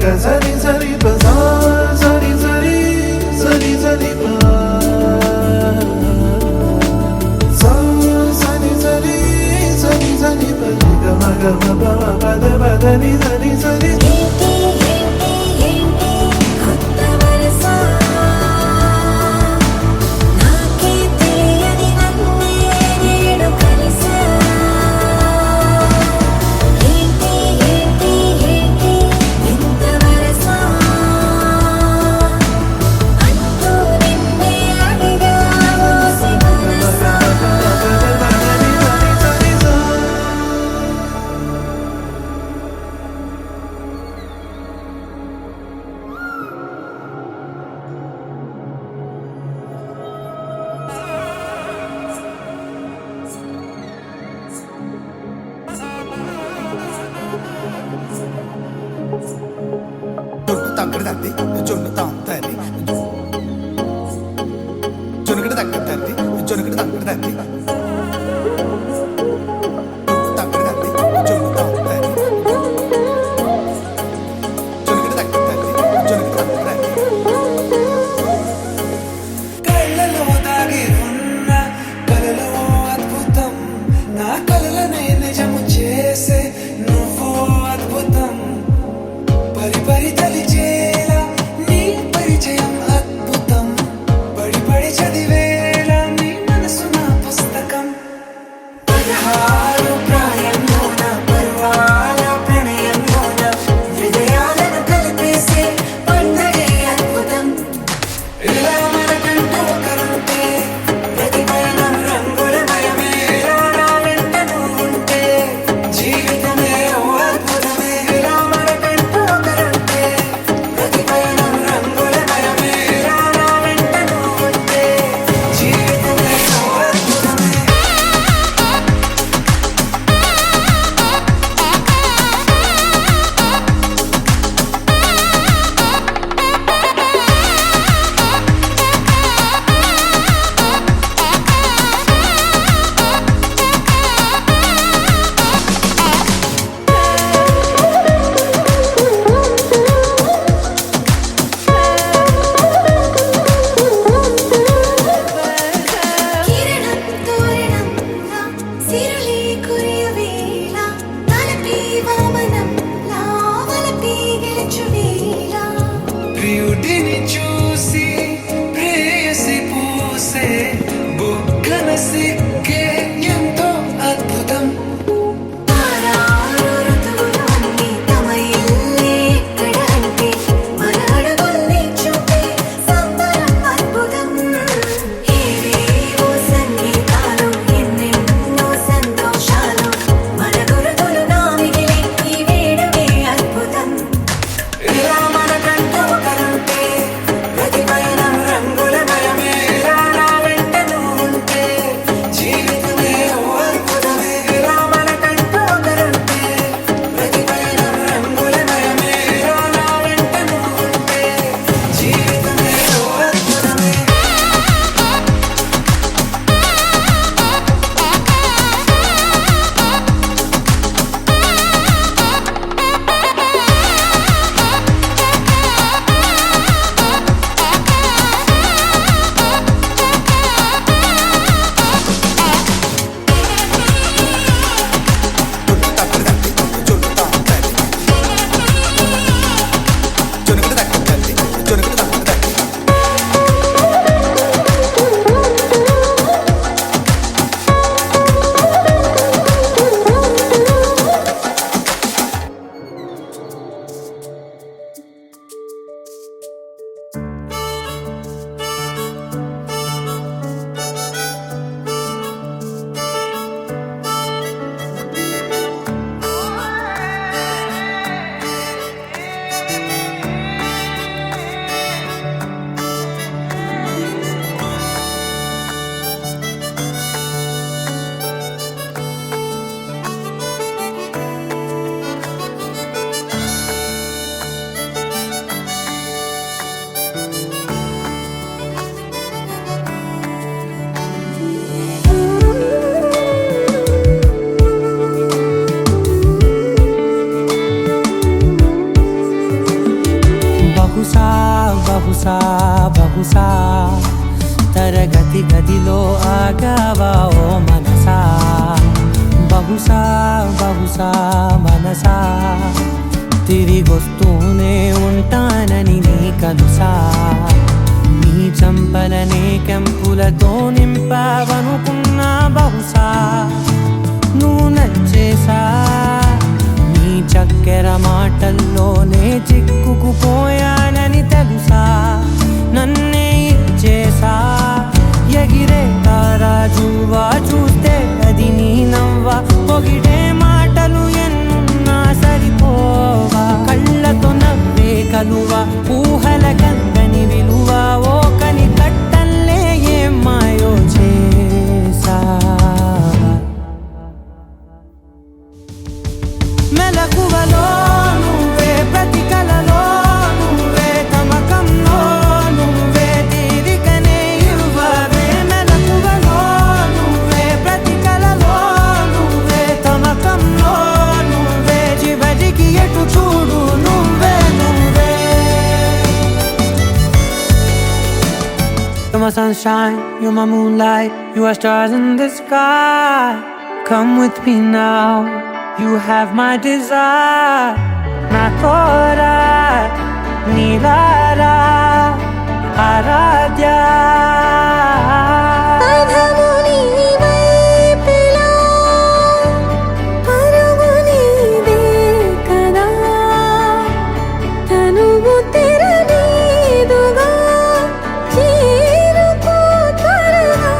zari zari pa zari zari zari zari pa zari zari zari zari pa ga ma ga ma ba ba da ni zari zari తగ్గదండి జొన్ను తాంతండి జొనుకడ తగ్గదండి జొనుకడ తగ్గదండి తగ్గదండి జొన్ను తాంతండి జొనుకడ తగ్గదండి జొనుకడ తగ్గదండి కళ్ళలో దాగి ఉన్న కలలో అద్భుతం నా కలలనే నిజము చేసే నువ్వు అద్భుతం పరి పరి తలిచేలా నీ పరిచయం అద్భుతం పడి పడి చదివేలా నీ మనసు నా పుస్తకం 16 ప్రాయంలోన పర్వాల ప్రణయంలోన హృదయాలను కలిపేసే పండగే అద్భుతం ఇలా మనకంటూ ఒకరుంటే ప్రతి పయనం రంగులమయమే ఇలా నా వెంట నువ్వుంటే జీవితమే ఓ అద్భుతమే ఇలా మనకంటూ ఒకరుంటే ప్రతి పయనం రంగులమయమే ఇలా నా వెంట నువ్వుంటే జీవితమే ఓ అద్భుతమే కిరణం తోరణంలా సిరులే కురియవేళ తలపి వామనంలా వలపి గెలుచువేళ ప్రియుడిని చూసి ప్రేయసి పూసే బుగ్గన సిగ్గే ఎంతో అద్భుతం తారారు ఋతువులు అన్నీ తమ ఇల్లే ఎక్కడ అంటే మన అడుగుల్ని చూపే సంబరం అద్భుతం ఏవేవో సంగీతాలు ఎన్నెన్నో సంతోషాలు మన గురుతులు నా మిగిలే ఈ వేడుకే అద్భుతం ఇలా మనకంటూ ఒకరుంటే ప్రతి పయనం రంగులమయమే ఇలా నా వెంట నువ్వుంటే జీవితం ఓ మనసా బహుశా బహుశా మనసా తిరిగొస్తూనే ఉంటానని నీ కలుసా నీ చంపలనే కెంపులతో నింపావనుకున్నా బహుశా నువ్వు నచ్చేసా నీ చక్కెర మాటల్లోనే చిక్కుకుపోయానని తెలుసా నన్నే ఇచ్చేసా ఎగిరే తారాజువా చూస్తే అది నీ నవ్వా పొగిడే మాటలు ఎన్నున్నా సరిపోవా కళ్ళతో నవ్వే కలువా ఊహల కందని విలువ ఓ కని కట్టల్లే ఏం మాయో చేసా మెలకువలో నువ్వే ప్రతి కలలో నువ్వే తమకంలో నువ్వే తీరికనే ఇవ్వవే మెలకువలో నువ్వే ప్రతి కలలో నువ్వే తమకంలో నువ్వే చివరికి ఎటు చూడు నువ్వే నువ్వే You're my sunshine, you're my moonlight, you are stars in the sky. Come with me now, you have my desire. Na tora, nilara, aradhya. పదము నీవైపులా పరుగు నీదే కదా తనువు తెరనీదుగా చేరుకో త్వరగా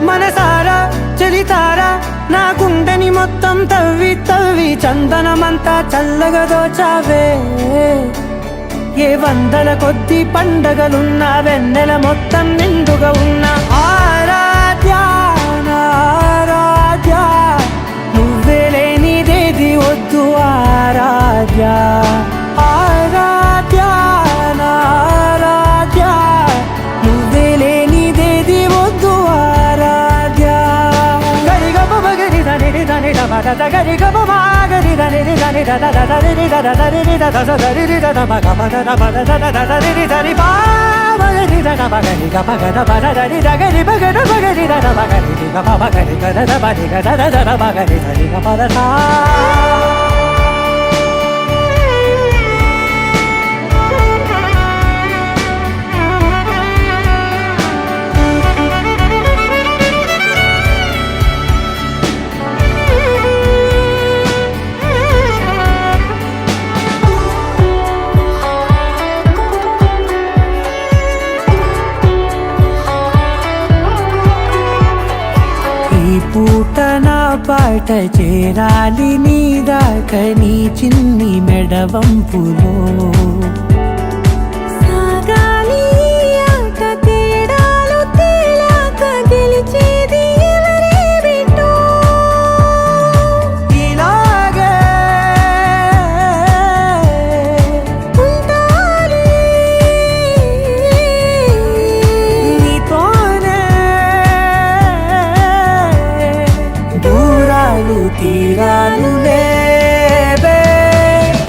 మనసారా చలితారా నా గుండెని మొత్తం తవ్వి తవ్వి చందనమంతా చల్లగా దోచావే ఏ వందల కొద్ది పండగలున్నా వెన్నెల మొత్తం నిండుగా ఉన్న ఆరాధ్య నా ఆరాధ్య నువ్వే లేనిదేది వద్దు ఆరాధ్య ఆరాధ్య నా ఆరాధ్య నువ్వే లేనిదేది వద్దు ఆరాధ్య గరి గమ గరి దని దని దమ దద గరి గమ గరి దని దని దద దద రి దద దరి రి దద దరి రి దద మ గమ దద మ దద దద రి రి దరి పా గరి దద మ గరి గమ గద మ దద రి ద గరి మ గద మ గరి దద మ గరి రి గమ మ గరి గద ద మ రి గద ద ద మ గరి దరి గమ దద ఈ పూట నా పాట చేరాలి నీ దాకా నీ చిన్ని మెడవంపులో సాగాలి ఆట తేడాలు తేలాక గెలిచేది ఎవరే బిడ్డో ఇలాగే ఉంటాలి నీతోనే దూరాలు తీరాలు లేవే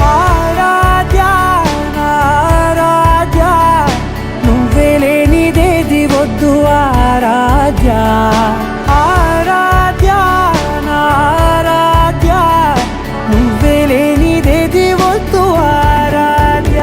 ఆరాధ్య నా ఆరాధ్య నువ్వే లేనిదేది వద్దు ఆరాధ్య ఆరాధ్య నా ఆరాధ్య నువ్వే లేనిదేది వద్దు ఆరాధ్య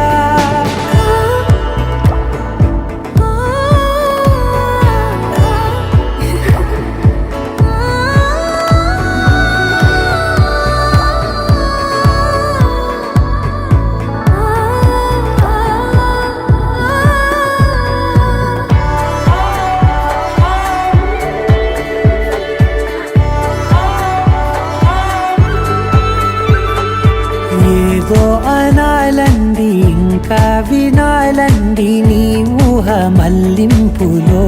ఏదో అనాలండి ఇంకా వినాలండి నీ ఊహ మల్లింపులో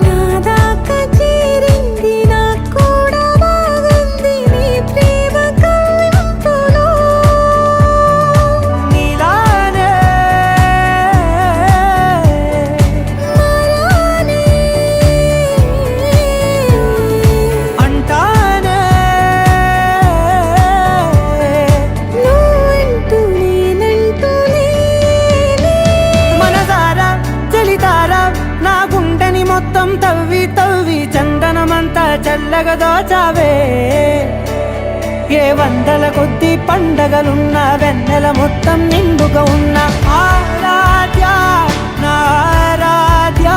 నా దాకా చేరింది నాకు కూడా బాగుంది నీ ప్రేమ కవింపులో నీలానే మరానే అంటానే నువ్వంటూ నేనంటూ లేనే మనసారా చలిత చల్లగా దోచావే ఏ వందల కొద్ది పండగలున్న వెన్నెల మొత్తం నిండుగా ఉన్న ఆరాధ్య నా ఆరాధ్య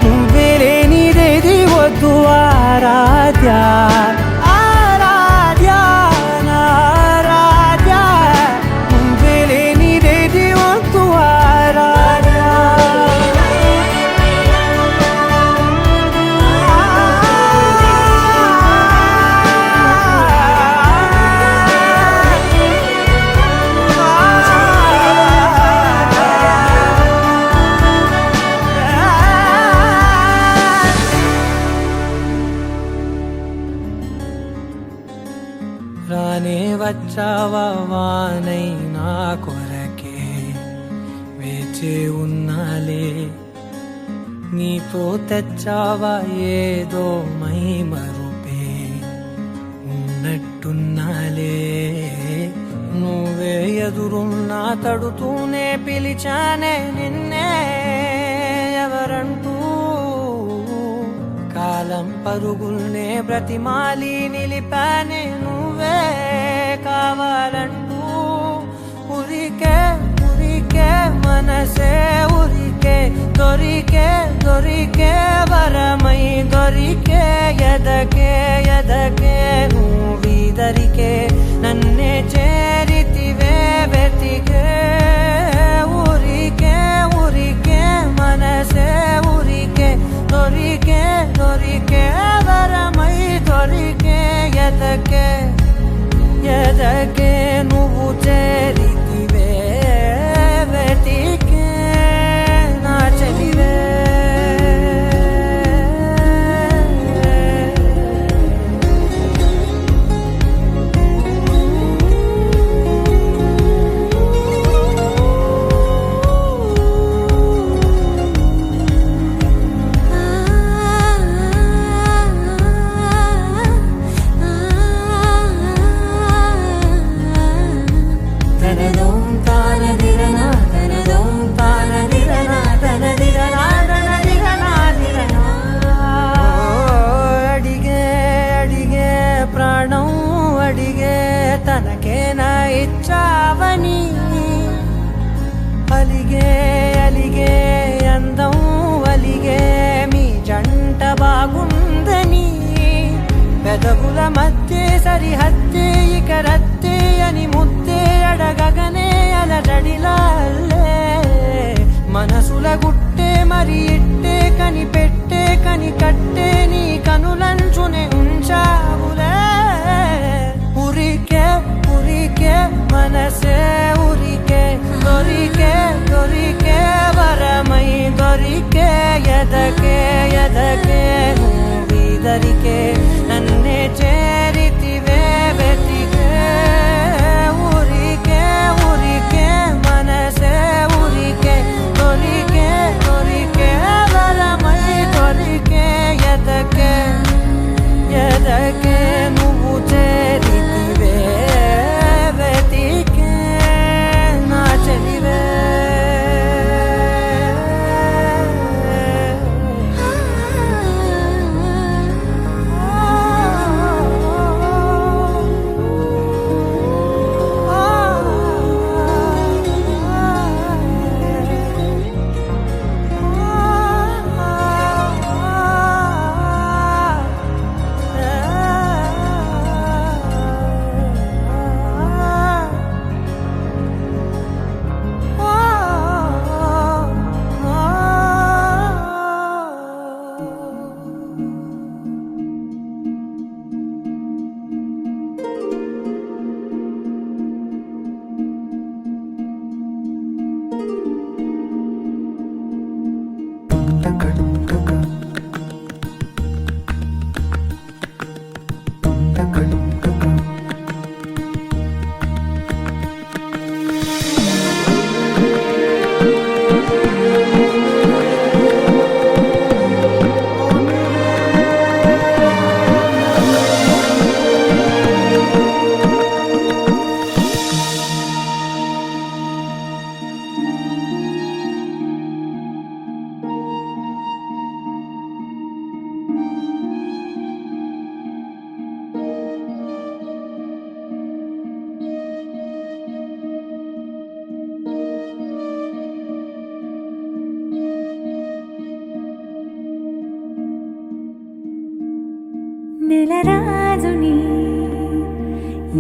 నువ్వే లేనిదేది వద్దు ఆరాధ్య ఆరాధ్య నా ఆరాధ్య నువ్వే లేనిదేది వద్దు ఆరాధ్య రానే వచ్చావా వానై నా కొరకే వేచి ఉన్నాలే నీతో తెచ్చావా ఏదో మై మరుపే ఉన్నట్టున్నాలే నువ్వే ఎదురున్నా తడుతూనే పిలిచానే నిన్నే ఎవరంటూ కాలం పరుగుల్నే బ్రతిమాలి నిలిపానే నువ్వే కావాలంటూ ఉరికే ఉరికే మనసే ఉరికే దొరికే దొరికే వరమై దొరికే ఎదకే ఎదకే నువ్వీదరికే నన్నే చేరితివే వెతికే ఉరికే ఉరికే మనసే ఉరికే దొరికే దొరికే వరమై దొరికే ఎదకే ఎదకే నువ్వు చేరితివే వెతికే నా చెలివే అడిగే అడిగే ప్రాణం అడిగే తనకేనా ఇచ్చావని అలిగే అలిగే అందం అలిగే మీ జంట బాగుందని పెదవుల మధ్య సరిహద్దే ఇక రద్దే అని ముద్దే అడగగనే అలజడిలాల్లే మనసుల గుట్టే మరి ఇట్టే కని పెట్టే కని కట్టే నీ కనులంచునే ఉంచావులే ఉరికే ఉరికే మనసే ఉరికే దొరికే దొరికే వరమై దొరికే ఎదకే ఎదకే నువ్వీదరికే నన్నే చేరితివే వెతికే ఉరికే ఉరికే మనసే ఉరికే దొరికే దొరికే వరమై దొరికే ఎదకే ఎదకే నువ్వు చేరితివే వెతికే నా చెలివే నెలరాజుని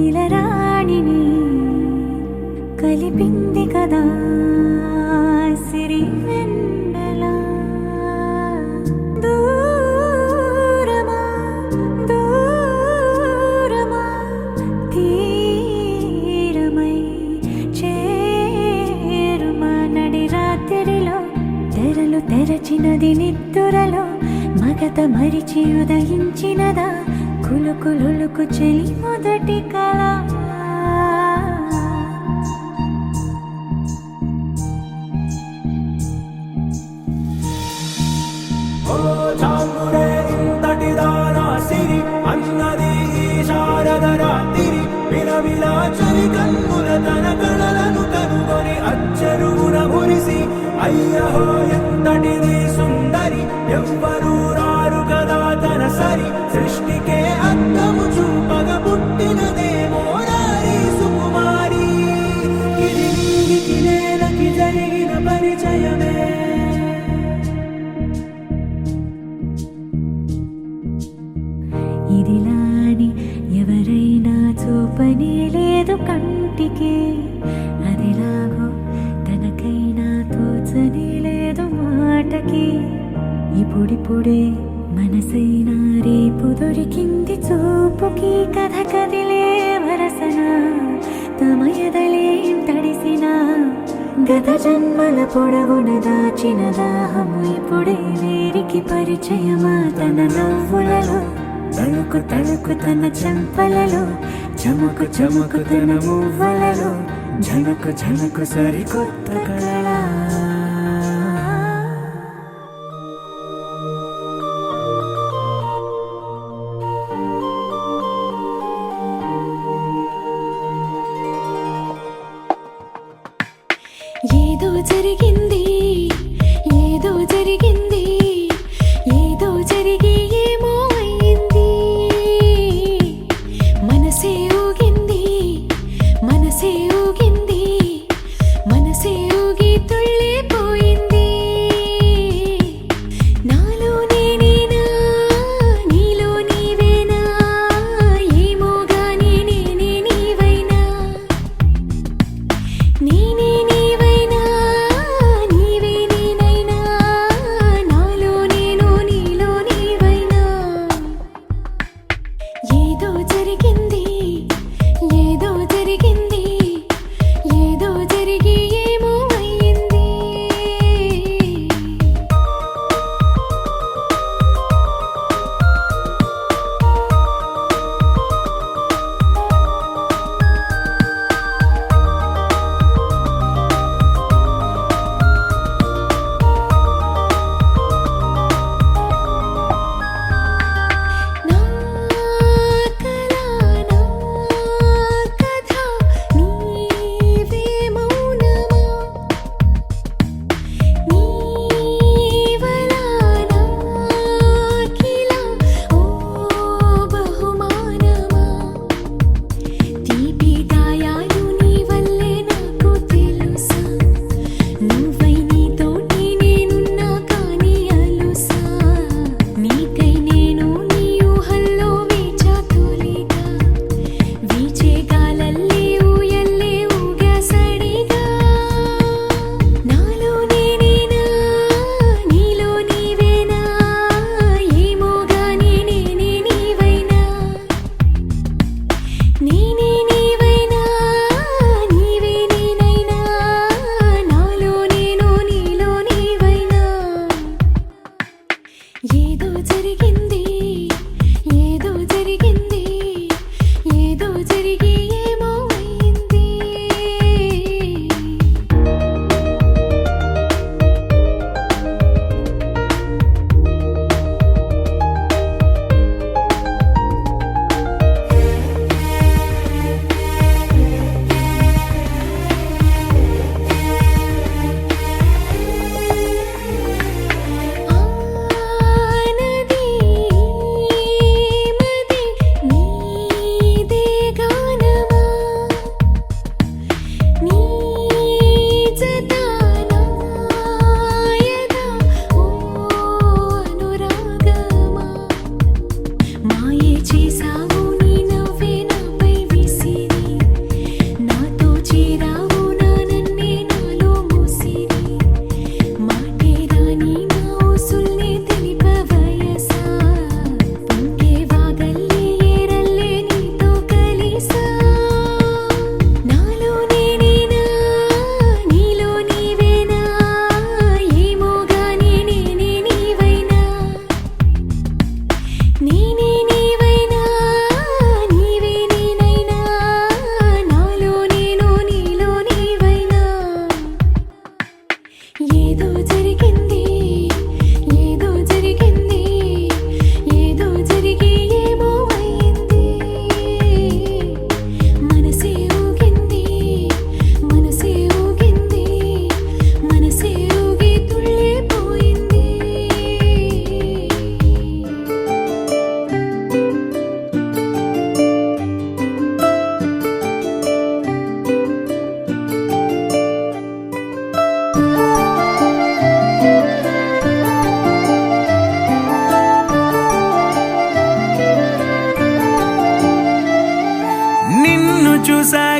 ఇలరాణిని కలిపింది కదా సిరి వెన్నెల. దూరమా దూరమా తీరమై చేరుమా నడి రాత్రిలో తెరలు తెరచినది నిద్దురలో మగత మరిచి ఉదయించినదా కులుకులుకు చెలి మొదటి కళ. ఓ చాంగుడే ఇంతటి దానా సిరి అన్నది ఈ శారద రాత్రి విలవిలా చలి కన్నుల తన కళలను కనుగొని అచ్చరుగున మురిసి అయ్యహో ఎంతటిది సుందరి ఎవ్వరూ రారు కదా తన సరి సృష్టికే అద్దము చూపగ పుట్టినదేమో నారీ సుకుమారి. ఇది నీకి నేలకి జరిగిన పరిచయమే. ఇదిలాని ఎవరైనా చూపనే లేదు కంటికి అదిలాగో తనకైనా తోచనే లేదు మాటకి. ఇప్పుడిప్పుడే మనసైనా రేపు దొరికింది చూపుకి కథ కదిలే వరసన తమ ఎదలేం తడిసిన గత జన్మల పొడవున దాచిన దాహము ఇప్పుడే వీరికి పరిచయమా తన నవ్వులలో తలుకు తలుకు తన చెంపలలో చముకు చముకు తన మువ్వలలో ఝనకు ఝనకు సరికొత్త కళలా. ఏదో జరిగింది ఏదో జరిగింది ఏదో జరిగి ఏమో అయింది మనసే ఊగింది మనసే ఊగింది మనసే ఊగి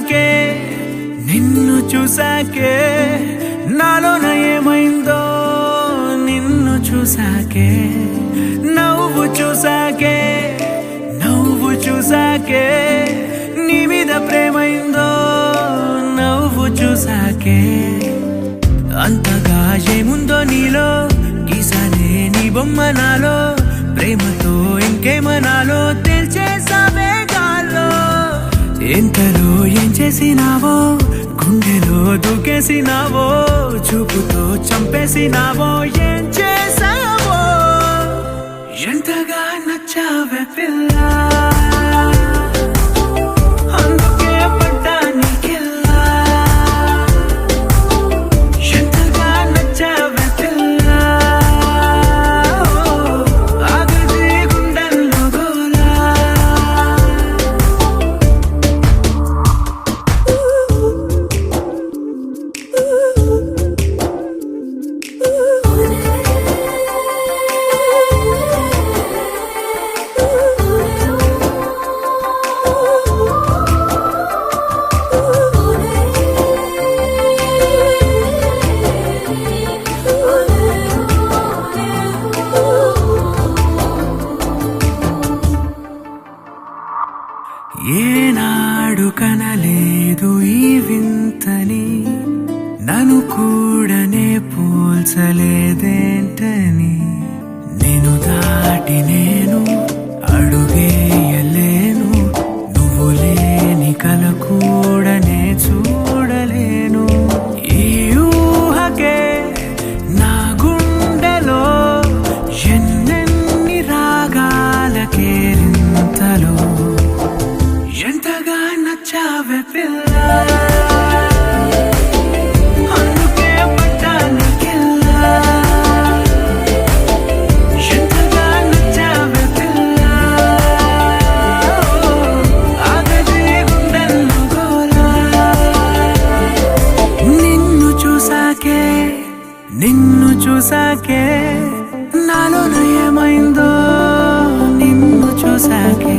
చూసాకే నిన్ను చూసాకే నాలోన ఏమైందో నిన్ను చూసాకే నవ్వు చూసాకే నవ్వు చూసాకే నీ మీద ప్రేమైందో నవ్వు చూసాకే అంతగా ఏముందో నీలో గీసానే నీ బొమ్మ నాలో ప్రేమతో ఇంకేమనాలో తెలిచేసావే గాల్లో ఎంతలో ఏం చేసినావో గుండెలో దూకేసినావో చూపుతో చంపేసినావో ఏం చేసావో ఎంతగా నచ్చావే పిల్ల అందుకే పడ్డా నీకెల్లా ఎంతగా నచ్చావే పిల్ల ఆగదే గుండెల్లో గోలా ఏనాడు కనలేదు ఈ వింతని నన్ను కూడనే పోల్చలేదేంటని నేను దాటి నేను అడుగేయలేను నువ్వు లేని కల కూడనే చూడలేను ఈ ఊహకే నా గుండెలో ఎన్నెన్ని రాగాలకేరింతలో ఎంతగా నచ్చావే పిల్ల అందుకే పడ్డా నీకెల్లా ఎంతగా నచ్చావే పిల్ల ఆగదే గుండెల్లో గోలా నిన్ను చూసాకే నాలోన ఏమైందో నిన్ను చూసాకే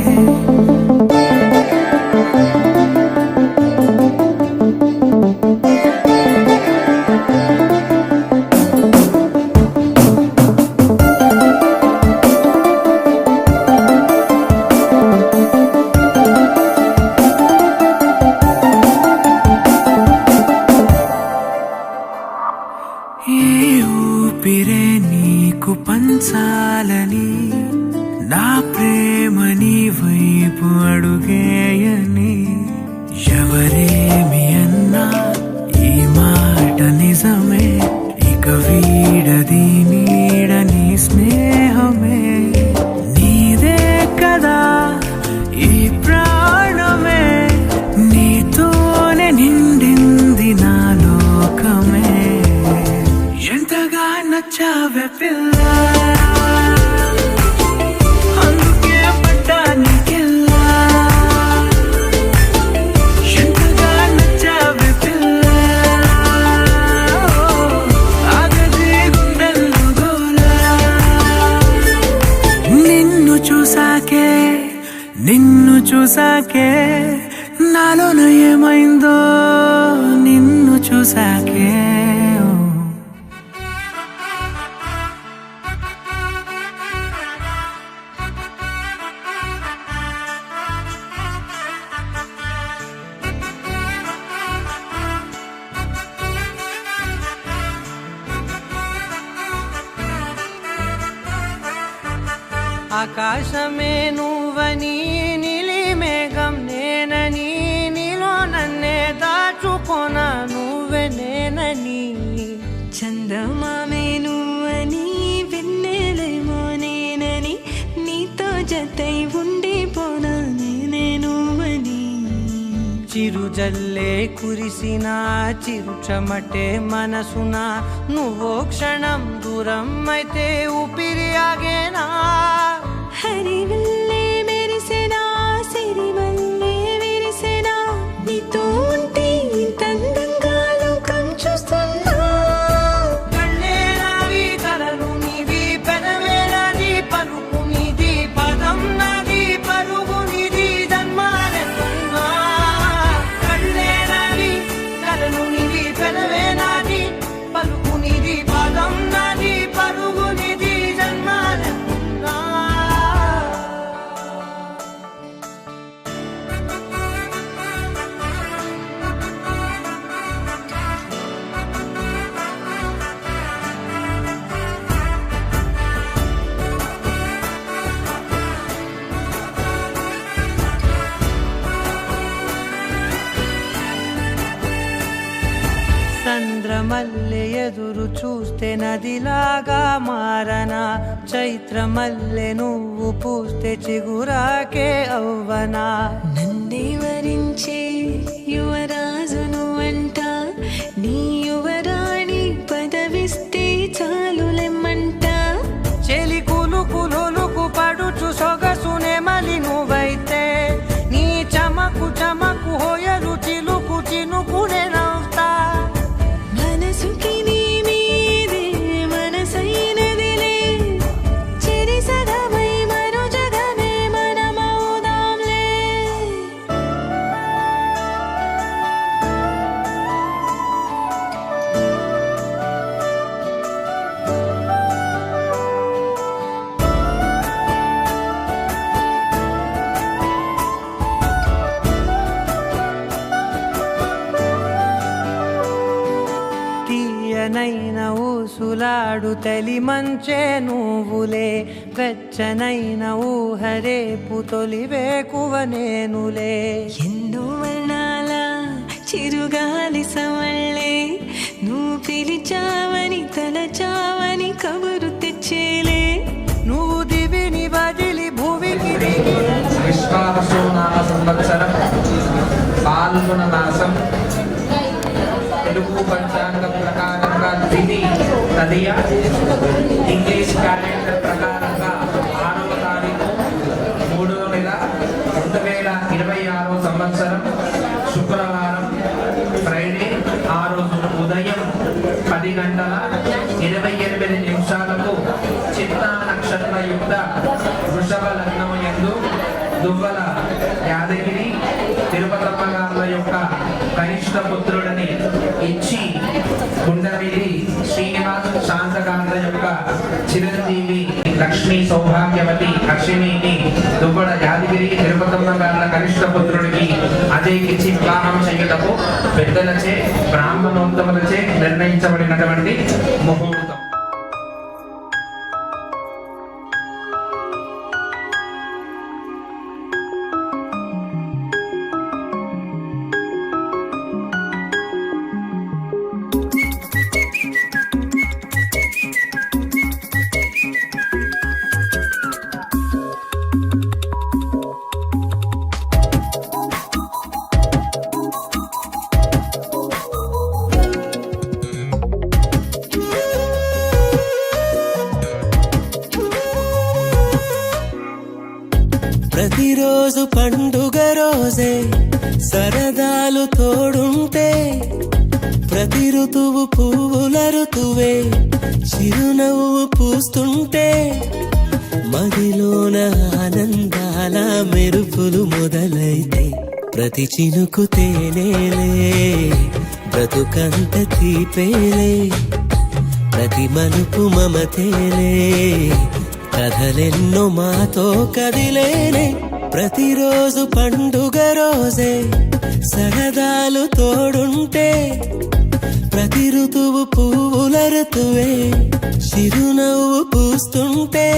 ఏ ఊపిరే నీకు పంచాలని నా ప్రేమ నీ వైపు అడుగేయని ఎవరేమి అన్నా ఈ మాట నిజమే ఇక వీడది నీడని స్నేహమే నీదే కదా ఈ ప్రాణమే నీతోనే నిండింది నా లోకమే ఎంతగా నచ్చావే పిల్ల అందుకే పడ్డా నీకెల్లా ఎంతగా నచ్చావే పిల్ల ఆగదే గుండెల్లో గోలా నిన్ను చూసాకే నాలోన ఏమైందో నిన్ను చూసాకే ఆకాశమే నువ్వని నీలి మేఘం నేనని నీలో నన్నే దాచుకోన నువ్వే నేనని చందమామే నువ్వని వెన్నెలేమో నేనని నీతో జతై ఉండిపోనా నేనే నువ్వని చిరుజల్లే కురిసిన చిరుచమటే మనసున నువ్వో క్షణం దూరం అయితే ఊపిరి ఆగేనా హరివల్లే మెరిసెనా సిరివల్లే విరిసెనా నీతో ఉంటే ఇంత అందంగా లోకం చూస్తున్నా కళ్ళే నావి కలలు నీవి పెనవే నాది పలుకు నీది పదం నాది పరుగు నీది జన్మాలెత్తున్నా కళ్ళే మల్లె ఎదురు చూస్తే నదిలాగా మారనా, చైత్ర మల్లె నువ్వు పూస్తే చిగురాకే అవ్వనా. నన్నే వరించే యువరాజును అంట, నీ యువరాణి పదవిస్తే చాలులెమ్మంట. చెలి కులుకు పడుచు సొగసునే మలి నువ్వైతే, నీ చమకు చమకు హోయలు చిలుకు చినుకునే నవ్వుతా. మనసుకి నీ మీదే మనసైనదిలే, చెరి సగమై మరో జగమే మనమవుదాంలే. తీయనైన ఊసులాడు తలి మంచే నువ్వులే, వెచ్చనైన ఊహరేపు తొలి వేకువ నేనులే. ఎన్నో వర్ణాల చిరుగాలి సవళ్ళే, నువ్వు పిలిచావని తలచావని కబురు తెచ్చేలే. నువ్వు దివిని బదిలి భూమికి దిగి విశ్వావసు నామ సంవత్సరం పాల్గొన మాసం తెలుగు పంచాంగ ప్రకారంగా తిథి తదియ, ఇంగ్లీష్ క్యాలెండర్ ప్రకారంగా 6వ తారీఖు 3వ నెల 2026 సంవత్సరం శుక్రవారం ఫ్రైడే. ఆ రోజు ఉదయం 10:28 చిత్తా నక్షత్రయుక్త వృషభ లగ్నం యందు దువ్వల యాదగిరి తిరుపతమ్మ గారుల యొక్క కనిష్ట పుత్రుడిని ఇచ్చి గుండమిది శ్రీనివాస్ శాంతకాంత యొక్క చిరంజీవి లక్ష్మీ సౌభాగ్యవతి అశ్విని దువ్వల యాదగిరి తిరుపతమ్మ గారుల కనిష్ట పుత్రుడికి అజయ్కిచ్చి వివాహం చేయుటకు పెద్దలచే బ్రాహ్మణోత్తములచే నిర్ణయించబడినటువంటి ముహూర్తం. ప్రతిరోజు పండుగ రోజే సరదాలు తోడుంటే, ప్రతి ఋతువు పువ్వుల ఋతువే చిరునవ్వు పూస్తుంటే, మదిలోన ఆనందాల మెరుపులు మొదలైతే, ప్రతి చినుకు తేనేలే బ్రతుకంత తీపేలే, ప్రతి మలుపు మమతేలే కథలెన్నో మాతో కదిలేనే. ప్రతిరోజు పండుగ రోజే సరదాలు తోడుంటే, ప్రతి ఋతువు పువ్వుల ఋతువే చిరునవ్వు పూస్తుంటే,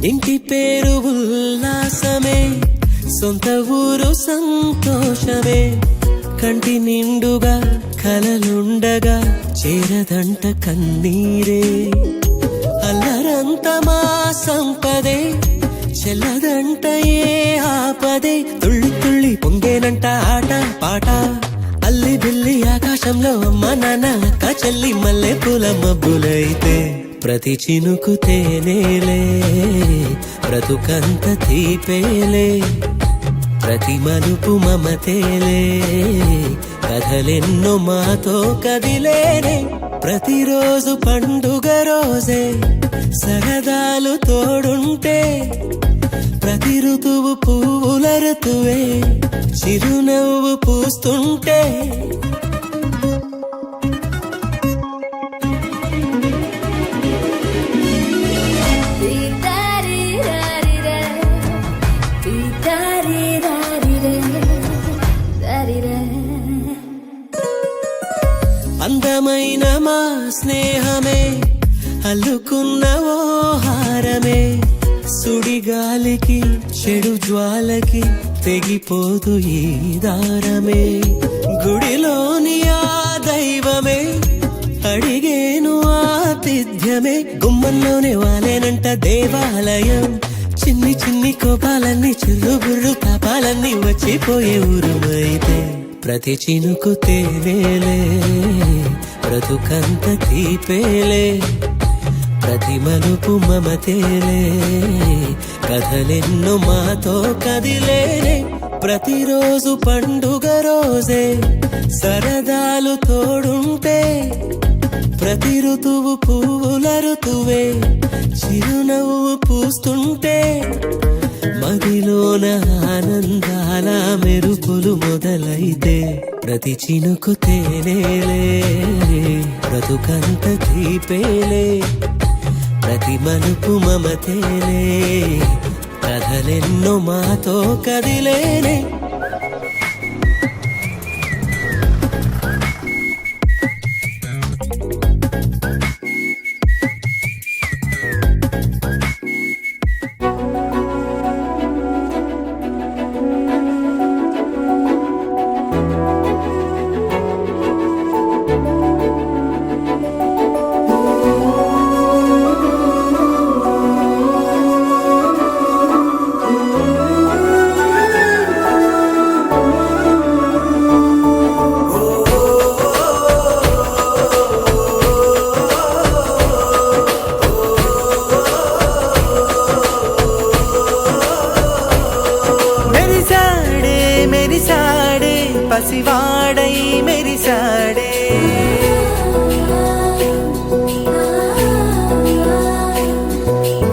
ఇంటి పేరు ఉల్లాసమే, సొంత ఊరు సంతోషమే, కంటి నిండుగా కలలుండగా చేరదంట కన్నీరే. అల్లరంత మా సంపదే చెల్లదంట ఏ ఆపదే, తుళ్ళి తుళ్ళి పొంగేనంట ఆట పాట, అల్లి బిల్లి ఆకాశంలో అమ్మ నాన్న అక్క చెల్లి మల్లె పూల మబ్బులైతే, ప్రతి చినుకు తేనేలే బ్రతుకంత తీపేలే, ప్రతి మలుపు మమతేలే కథలెన్నో మాతో కదిలేనే. ప్రతిరోజు పండుగ రోజే సరదాలు తోడుంటే, ప్రతి ఋతువు పువ్వుల ఋతువే చిరునవ్వు పూస్తుంటే, అల్లుకున్న ఓ హారమే సుడిగాలికి చెడు జ్వాలకి తెగిపోదు ఈ దారమే గుడిలోని ఆ దైవమే అడిగేను ఆతిథ్యమే గుమ్మంలోనే వాలేనంట దేవాలయం చిన్ని చిన్ని కోపాలన్నీ చిల్లుబుర్రు తాపాలన్నీ వచ్చిపోయే ఊరుమైతే ప్రతి చినుకు తేనేలే బ్రతుకంత తీపేలే ప్రతి మలుపు మమతేలే కథలెన్నో మాతో కదిలేనే ప్రతిరోజు పండుగ రోజే సరదాలు తోడుంటే ప్రతి ఋతువు పువ్వుల ఋతువే చిరునవ్వు పూస్తుంటే మదిలోన ఆనందాల మెరుపులు మొదలైతే ప్రతి చినుకు తేనేలే బ్రతుకంత తీపేలే ప్రతి మలుపు మమతేలే కథలెన్నో మాతో కదిలేనే పసివాడై మెరిసాడే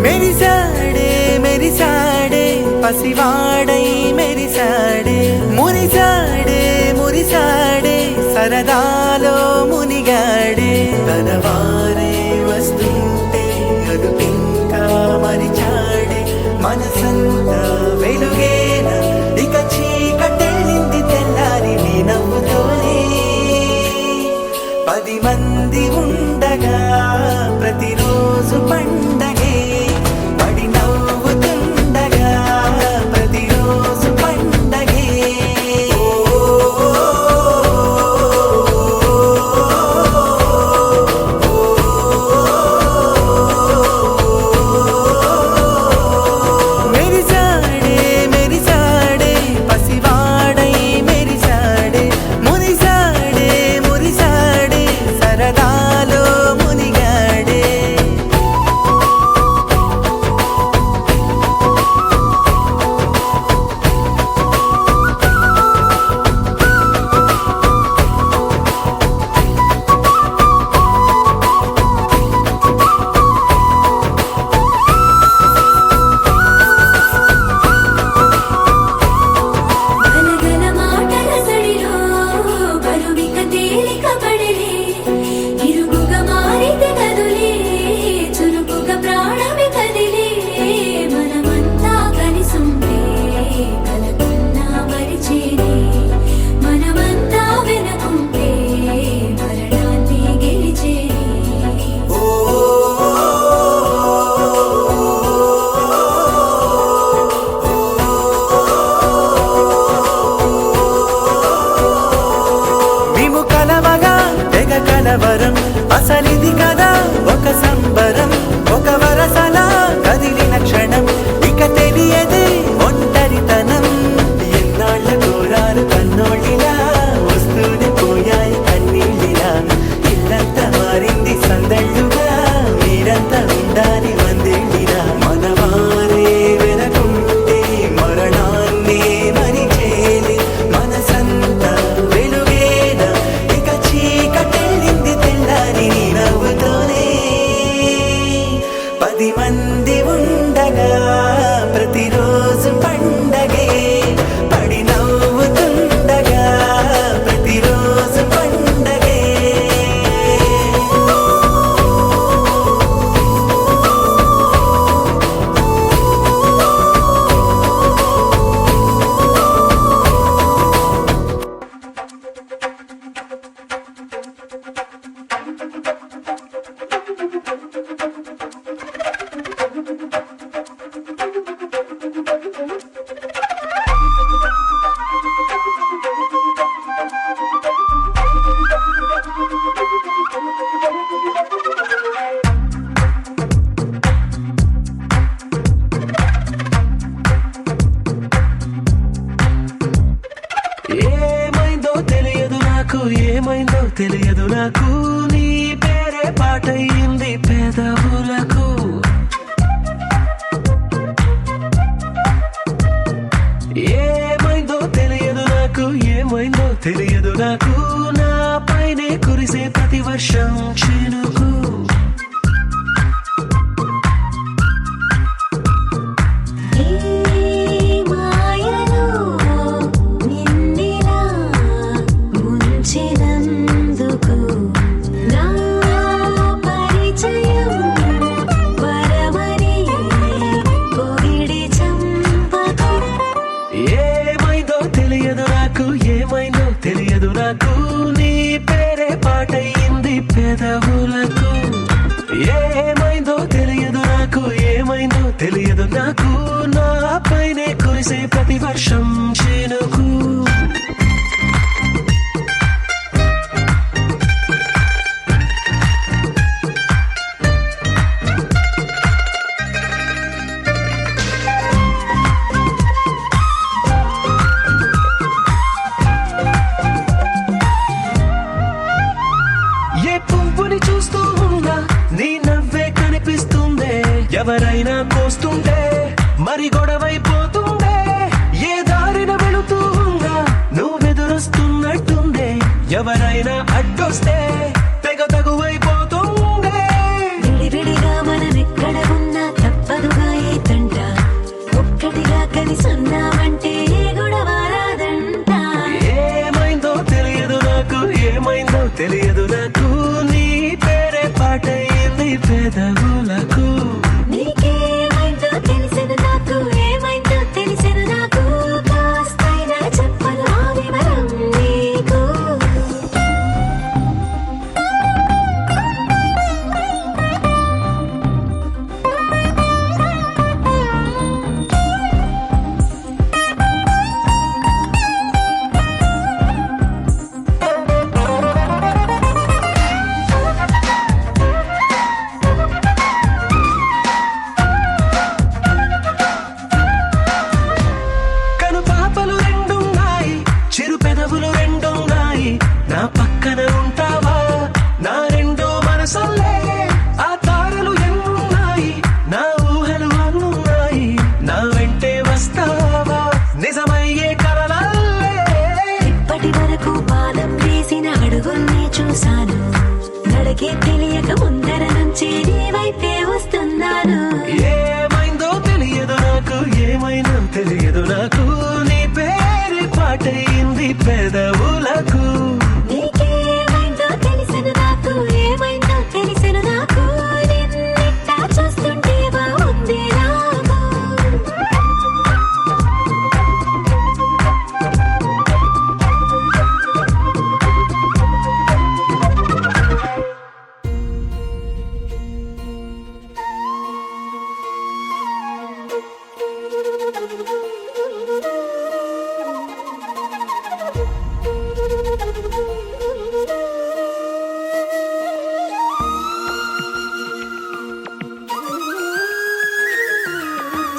మెరిసాడే మెరిసాడే పసివాడై మెరిసాడే మురిసాడే మురిసాడే సరదాలో మునిగాడే తన వారే వస్తుంటే అదుపింకా మరిచాడే మనసంతా వెలుగేన ఇక చీకటెళ్ళింది తెల్లారి నీ నవ్వుతోనే 10 మంది ఉండగా ప్రతిరోజు పండగే పడి నవ్వుతుండగా ప్రతిరోజు పండగే మెరిసాడే మెరిసాడే పసివాడై మెరిసాడే మురిసాడే మురిసాడే సరదాలో మునిగాడే గలగల మాటల సడిలో బరువిక తేలిక పడలే ఇరుగుగా మారితే కదులే చురుకుగా ప్రాణమి కదిలే మనమంతా కలిసుంటే కలకున్నా మరిచేనే మనమంతా వెనకుంటే మరణాన్ని గెలిచేనే మేము కలవగా తెగ కలవరం అసలిది కదా ఒక సంబరం ఒక వరసలా కదిలిన క్షణం ఇక తెలియదే ఒంటరితనం ఎన్నాళ్ళ కోరారు కన్నోళ్ళిలా వస్తూనే పోయాయి కన్నీళ్ళిలా ఇల్లంతా మారింది సందళ్ళుగా మీరంతా ఉండాలి వందేళ్ళిలా మనవారే వెనకుంటే మరణాన్ని మరిచేలి మనసంతా వెలుగేనా ఇక చీకటెళ్ళింది తెల్లారి నీ నవ్వుతోనే 10 మంది ఉండగా ప్రతిరోజు పండగే పడి నవ్వుతుండగా ప్రతిరోజు పండగే పాటయింది పెదవులకు. ఏమైందో తెలియదు నాకు, ఏమైందో తెలియదు నాకు, నా పైనే కురిసే ప్రతి వర్షం చినుకు. తెలియదు నాకు, నీ పేరే పాటయింది పెదవులకు. ఏమైందో తెలియదు నాకు, ఏమైందో తెలియదు నాకు, నా పైనే కురిసే ప్రతి వర్షం చినుకు. చూస్తూ ఉన్నా నీ నవ్వే కనిపిస్తుందే, ఎవరైనా కోస్తుంటే మరి గొడవైపోతుందే, ఏ దారిన వెళుతూ ఉన్నా నువ్వెదురొస్తున్నట్టుందే, ఎవరైనా అడ్డొస్తే తెగ తగువైపోతుందే. విడివిడిగా మనమెక్కడ ఉన్నా తప్పదుగా ఏ తంట, ఒక్కటిగా కలిసి ఉన్నామంటే గొడవ రాదంట. ఏమైందో తెలియదు నాకు, ఏమైందో తెలియదు నాకు, నీ పేరే పాటయింది పెదవులకు. నీకేమైందో తెలిసెను నాకు, ఏమైందో తెలిసెను నాకు, కాస్తైనా చెప్పను ఆ వివరం నీకు. నా పక్కన ఉంటావా, నా రెండో మనసల్లే, ఆ తారలు ఎన్నున్నాయి, నా ఊహలు అన్నున్నాయి, నా వెంటే వస్తావా నిజమయ్యే కలలల్లే. ఇప్పటి వరకు పాదం వేసిన అడుగుల్ని చూశాను, నడకే తెలియక ముందర నుంచి నీ వైపే వస్తున్నాను. ఏమైందో తెలియదు నాకు, ఏమైందో తెలియదు నాకు, నీ పేరు పాటయింది పెదవులకు. నీకేమైందో తెలిసెను నాకు, ఏమైందో తెలిసెను నాకు, నిన్నెట్టా చూస్తుంటే బాగుంది నాకు.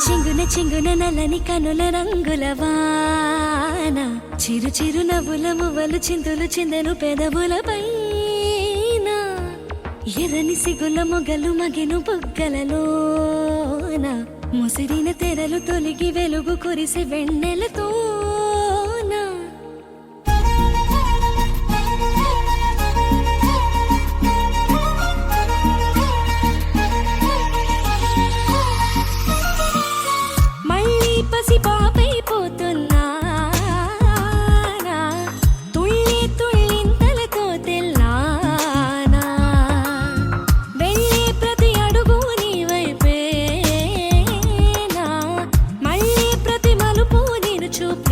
చింగున చింగున నల్లని కనుల రంగుల వాన, చిరు చిరు నవ్వుల మువ్వలు చిందులు చిందెను పెదవుల పైన, ఎర్రని సిగుల మొగలు మగిను బుగ్గలలోన, ముసిరిన తెరలు తొలిగి వెలుగు కురిసి వెన్నెలతో. పసి పాపైపోతున్నా, తుళ్ళి తుళ్ళింతలతో తెల్లానా, వెళ్ళే ప్రతి అడుగు నీ వైపేనా, మళ్ళీ ప్రతి మలుపు నేను చూపు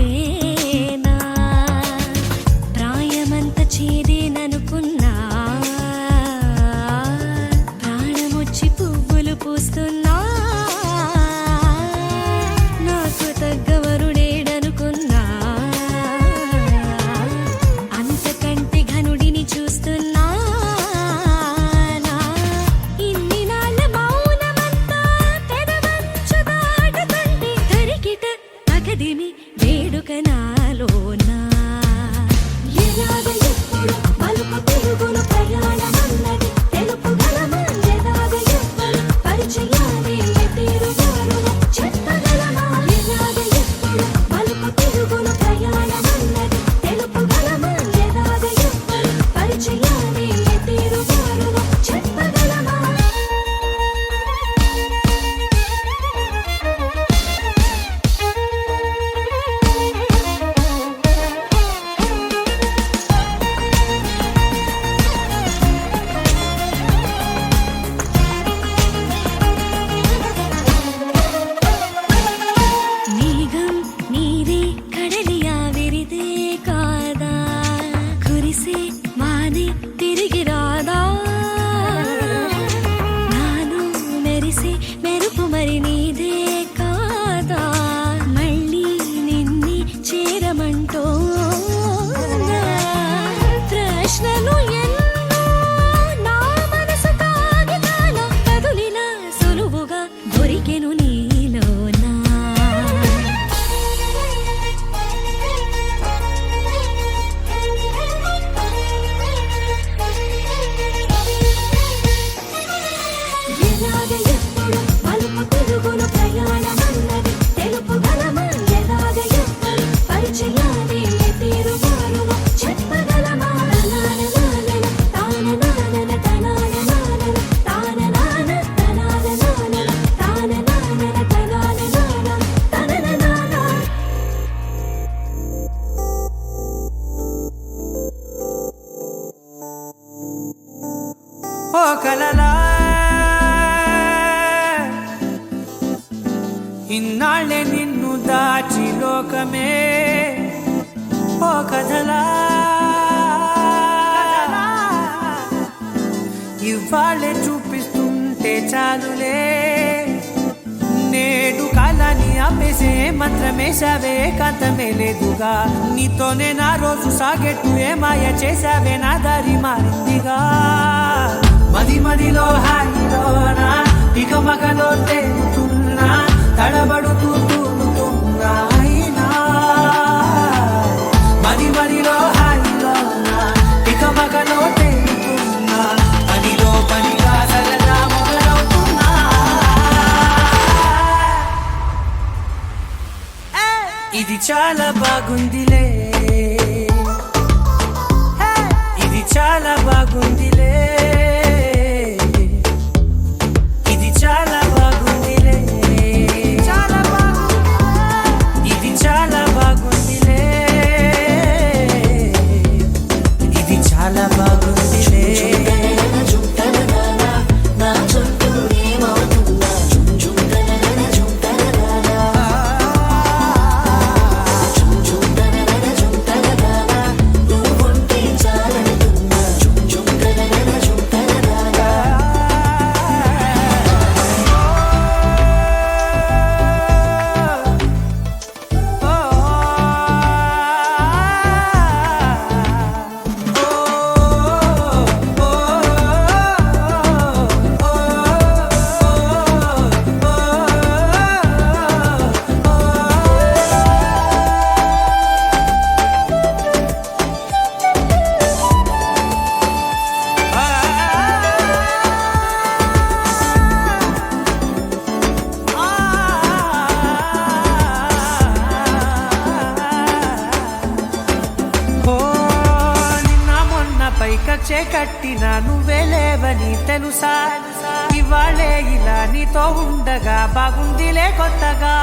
మెరిసే మెరుపు మరి నీదే కాదా మళ్ళీ నిన్ని చేరమంటో ప్రశ్నలు ఎన్నో నా మనసు కాగితాల కదులిన సులువుగా దొరికెను నీలోనా ఎలాగ ఎప్పుడు మలుపు తిరుగును ప్రయాణమన్నది తెలుపుగలమా ఎలాగ ఎప్పుడు పరిచయాన్ని తీరు మారును చెప్పగలమా తనాననానన తాననానన తనాననానన తాననాన తనాననానన తాననానన తనాననాన తనననాన ఓ కలలా ఇన్నాళ్ళే నిన్ను దాచి లోకమే ఓ కథలా ఇవాళ్ళే చూపిస్తుంటే చాలులే నేడు కాలాన్ని ఆపేసే మంత్రమేశావే కాంతమే లేదుగా నీతోనే నా రోజు సాగెట్టు ఏ మాయ చేశావే నా దారి మారిందిగా మది మదిలో హాయిలోనా ఇక మగలో తేలుతున్నా తడబడుతూ తూలుతున్నా అయినా మది మదిలో హాయిలోనా ఇక మగలో తేలుతున్నా పనిలో పనిగా సరదా మొదలవుతున్నా ఇది చాలా బాగుందిలే ఇది చాలా బాగుందిలే ఇది చాలా బాగుందిలే చాలా బాగుంది ఇది చాలా బాగుందిలే ఇది చాలా బాగుందిలే కచ్చే కట్టిన నువ్వే లేవని తెలుసా ఇవాళే ఇలా నీతో ఉండగా బాగుందిలే కొత్తగా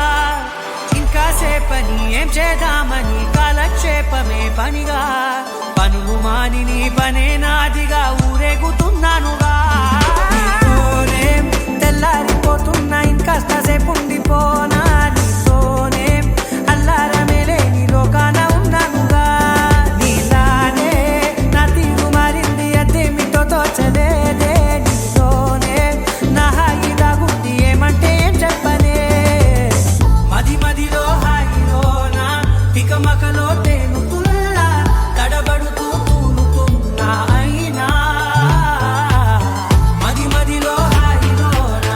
ఇంకా సేపని ఏం చేద్దామని కాలక్షేపమే పనిగా పనులు మాని నీ పనే నాదిగా ఊరేగుతున్నానుగా నీతోనే తెల్లారిపోతున్నా ఇంకాస్త సేపు ఉండిపోనా నీతోనే అల్లారమే లేని లోకాన ఉన్నానుగా నీలానే నా తీరు మారింది అదేమిటో తోచలేదే నీతోనే నా హాయి దాగుంది ఏమంటే ఏం చెప్పనే మది మదిలో హాయిలోనా తికమకలో తేలుతున్నా తడబడుతూ తూలుతున్నా అయినా మది మదిలో హాయిలోనా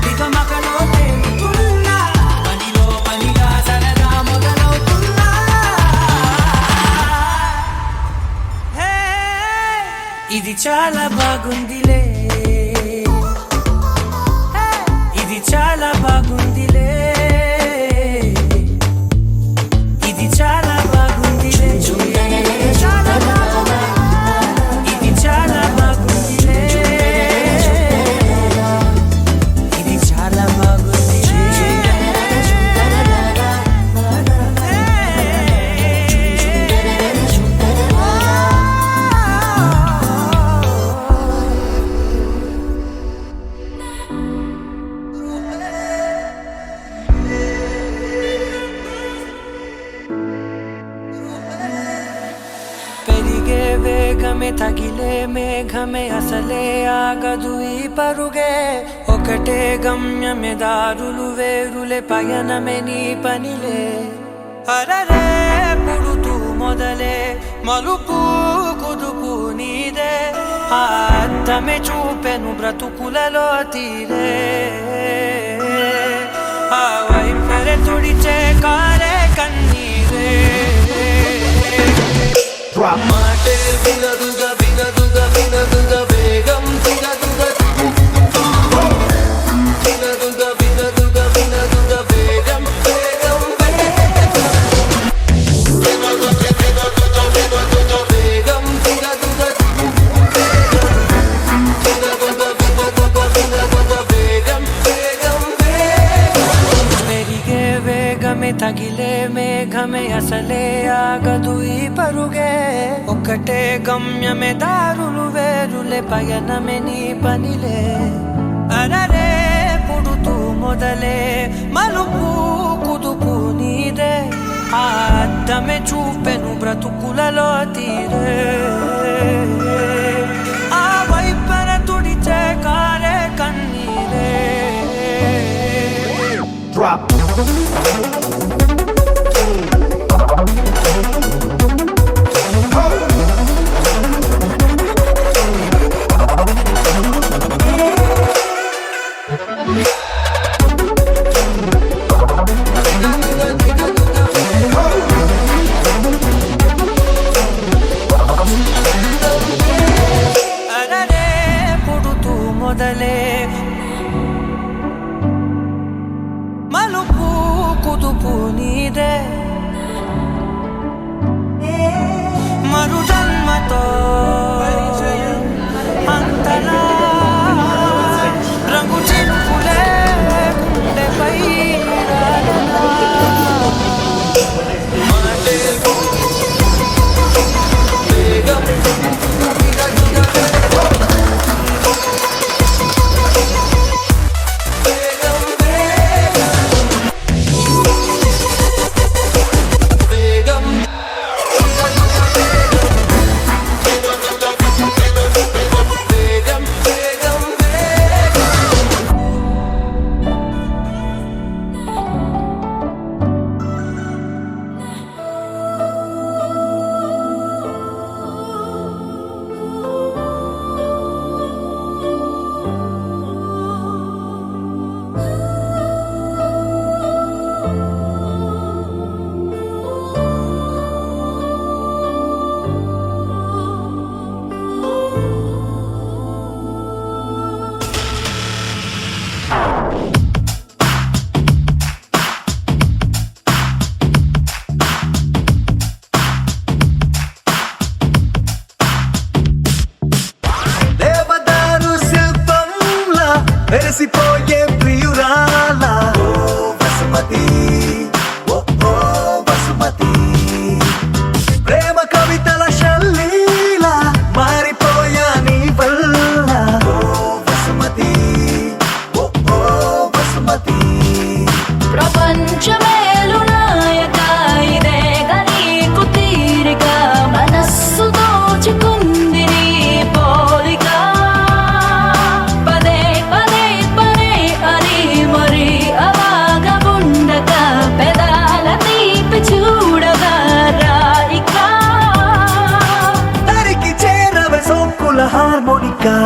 తికమకలో తేలుతున్నా పనిలో పనిగా సరదా మొదలవుతున్నా హే ఇది చాలా బాగుందిలే ఇది చాలా బాగుందిలే ఇది చాలా బాగుందిలే చాలా బాగుంది ఇది చాలా బాగుందిలే ఇది చాలా బాగుందిలే పెరిగే వేగమే తగిలే మేఘమే అసలే ఆగదు ఈ పరుగే ఒక ఒక్కటే గమ్యమే దారులు వేరులే పయనమే నీ పనిలే అరరే పుడుతూ మొదలే మలుపు కుదుపు నీదే ఆ అద్దమే చూపెను బ్రతుకులలో తీరే ఆ వైపరే తుడిచే కారే కన్నీరే మాటే వినదుగా వినదుగా వినదుగా వేగం వినదుగా వినదుగా వినదుగా వినదుగా వేగం వేగం వేగం వినదుగా పెరిగే వేగమే తగిలే మేఘమే అసలే ఆగదు ఈ పరుగే ఒక్కటే గమ్యమే దారులు వేరులే పయనమే నీ పనిలే అరరే పుడుతూ మొదలే మలుపు కుదుపు నీదే ఆ అద్దమే చూపెను బ్రతుకులలో తీరే ఆ వైపర తుడిచే కారే కన్నీరే అరరే పుడుతూ మొదలే మలుపు కుదుపు నీదే మరు జన్మతో అంతలా రంగు చినుకులే గుండెపై రాలనా. మాటే వేగం దేవదారు శిల్పంలా వెరసిపోయే ప్రియురాలా ఓ వసుమతి ఓ వసుమతి ప్రేమ కవితల శల్లీలా మారిపోయా నీ వల్ల ఓ వసుమతి ఓ వసుమతి ప్రపంచమేలు నాయక ఇదే గనీకు తీరిక మనస్సు దోచుకుంది నీ పోలిక పదే పదే పదే అని మరి అవాగబుండక పెదాల తీపి చూడగా రాయిక దరికి చేరవే సోకుల హార్మోనికా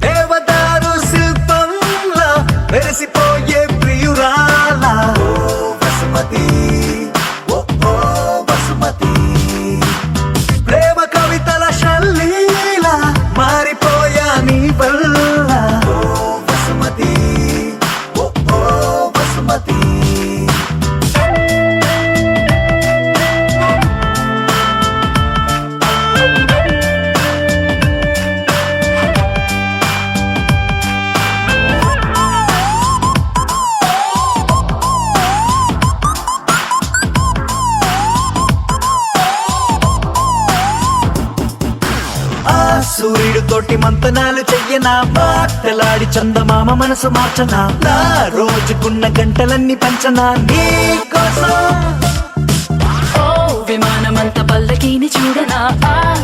దేవదారు శిల్పంలా వెరసిపోయే ప్రియురాలా ఓ వసుమతి ఓ వసుమతి ప్రేమ కవితల శల్లీలా మారిపోయా నీ వల్ల ఓ వసుమతి ఓ వసుమతి సూర్యుడు తోటి మంతనాలు చెయ్యనా మాటలాడి చందమామ మనసు మార్చనా నా రోజుకున్న గంటలన్నీ పంచనా నీ కోసం ఓ విమానమంత పల్ల పల్లకీని చూడనా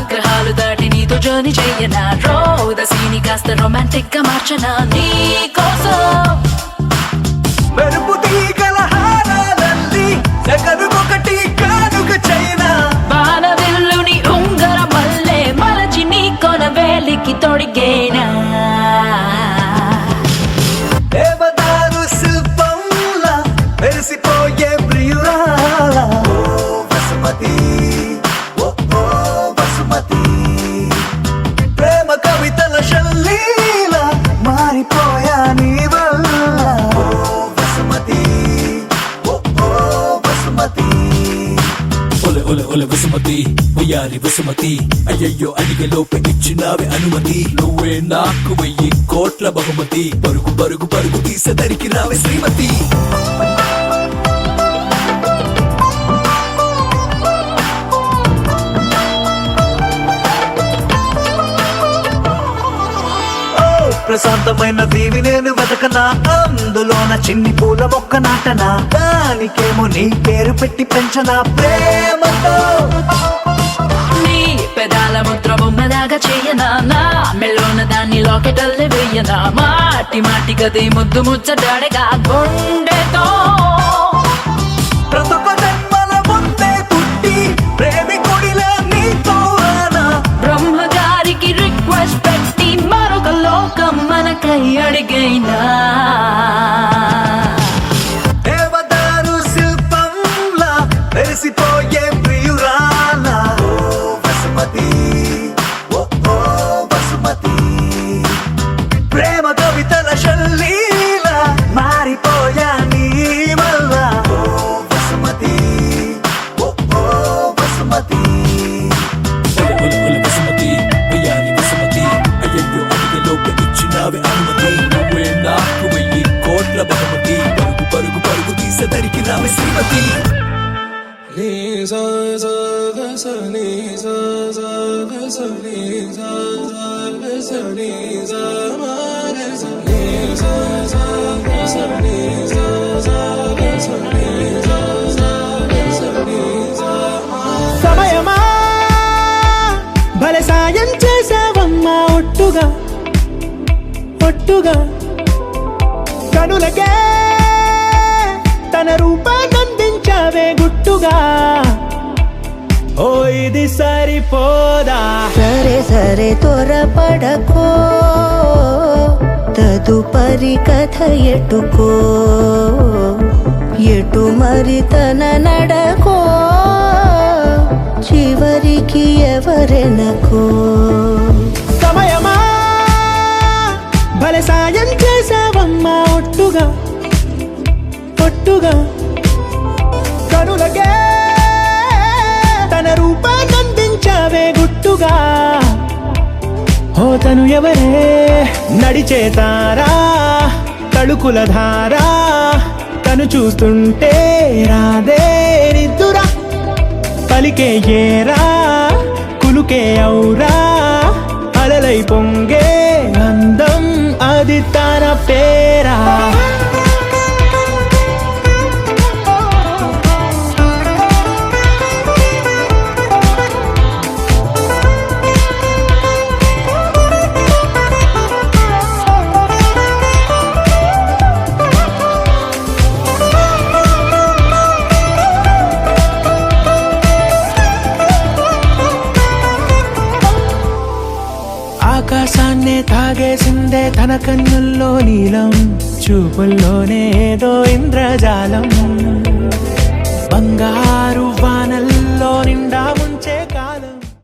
గ్రహాలు దాటి నీతో జర్నీ చెయ్యనా రోదసీని కాస్త రొమాంటిక్ గా మార్చనా నీ కోసం మెరుపు తీగల హారాలల్లి జగనుకొకటి కానుక చైనా బాణవిల్లుని ఉంగర మల్లె మలచి నీ కొన వేలికి తొడిగేనా దేవదారు శిల్పంలా మెరిసిపోయే ప్రియురాల వసుమతి ఓ వసుమతి ప్రేమ కవితల శల్లీల మారిపోయా నీ వల్ల వసుమతి ఓ వసుమతి ఒలె ఒలె ఒలె వసుమతి వయ్యారి వసుమతి అయ్యయ్యో అడిగే లోపే ఇచ్చినావే అనుమతి నువ్వే నాకు 1000 కోట్ల బహుమతి పరుగు పరుగు పరుగు తీసేదరికి రావే శ్రీమతి ప్రశాంతమైన దీవి నేను వెతకనా అందులోన చిన్ని పూల మొక్క నాటనా దానికేమో నీ పేరు పెట్టి పెంచనా ప్రేమతో నీ పెదాల ముద్ర బొమ్మలాగా చేయనా నా మెల్లోన దాన్ని లాకెటల్లే వెయ్యనా మాటి మాటి గది ముద్దు ముచ్చడాడగా గుండెతో ప్రతొక్క జన్మల ముందే పుట్టి ప్రేమికుడిలా నీతో రానా బ్రహ్మగారికి రిక్వెస్ట్ పెట్టి మరొక లోకం మనకై అడిగైనా దేవదారు శిల్పంలా మెరిసిపోయే ప్రియురాల వసుమతి ఓ వసుమతి ప్రేమ కవితల శల్లీల మారిపోయా నీ వల్ల వసుమతి ఓ వసుమతి ఒలె ఒలె ఒలె వసుమతి వయ్యారి వసుమతి అయ్యయ్యో అడిగే లోపే ఇచ్చినావే అనుమతి నువ్వే నాకు 1000 కోట్ల బహుమతి పరుగు పరుగు పరుగు తీసేదరికి రావే శ్రీమతి నీ సా సా గ స నీ సా సా గ స నీ సా సా గ స నీ సా మా గ స నీ సా సా గ స నీ సా సా గ స నీ సా సా గ స నీ సా మా సమయమా భలే సాయం చేసావమ్మా ఒట్టుగా ఒట్టుగా కనులకే తన రూపాన్నందించావే గుట్టుగా ఓ ఇది సరిపోదా సరే సరే త్వరపడకో తదుపరి కథ ఎటుకో ఎటు మరి తన నడకో చివరికి ఎవరెనకో సమయమా భలే సాయం చేసావమ్మా ఒట్టుగా ఒట్టుగా కనులకే తన రూపాన్నందించావే గుట్టుగా ఓ తను ఎవరే నడిచే తారా తళుకుల ధారా తను చూస్తుంటే రాదే నిద్దురా పలికే ఏరా కులుకే ఔరా అలలై పొంగే అందం అది తన పేరా ఆకాశాన్నే తాగేసిందే తన కన్నుల్లో నీలం చూపుల్లోనే ఏదో ఇంద్రజాలం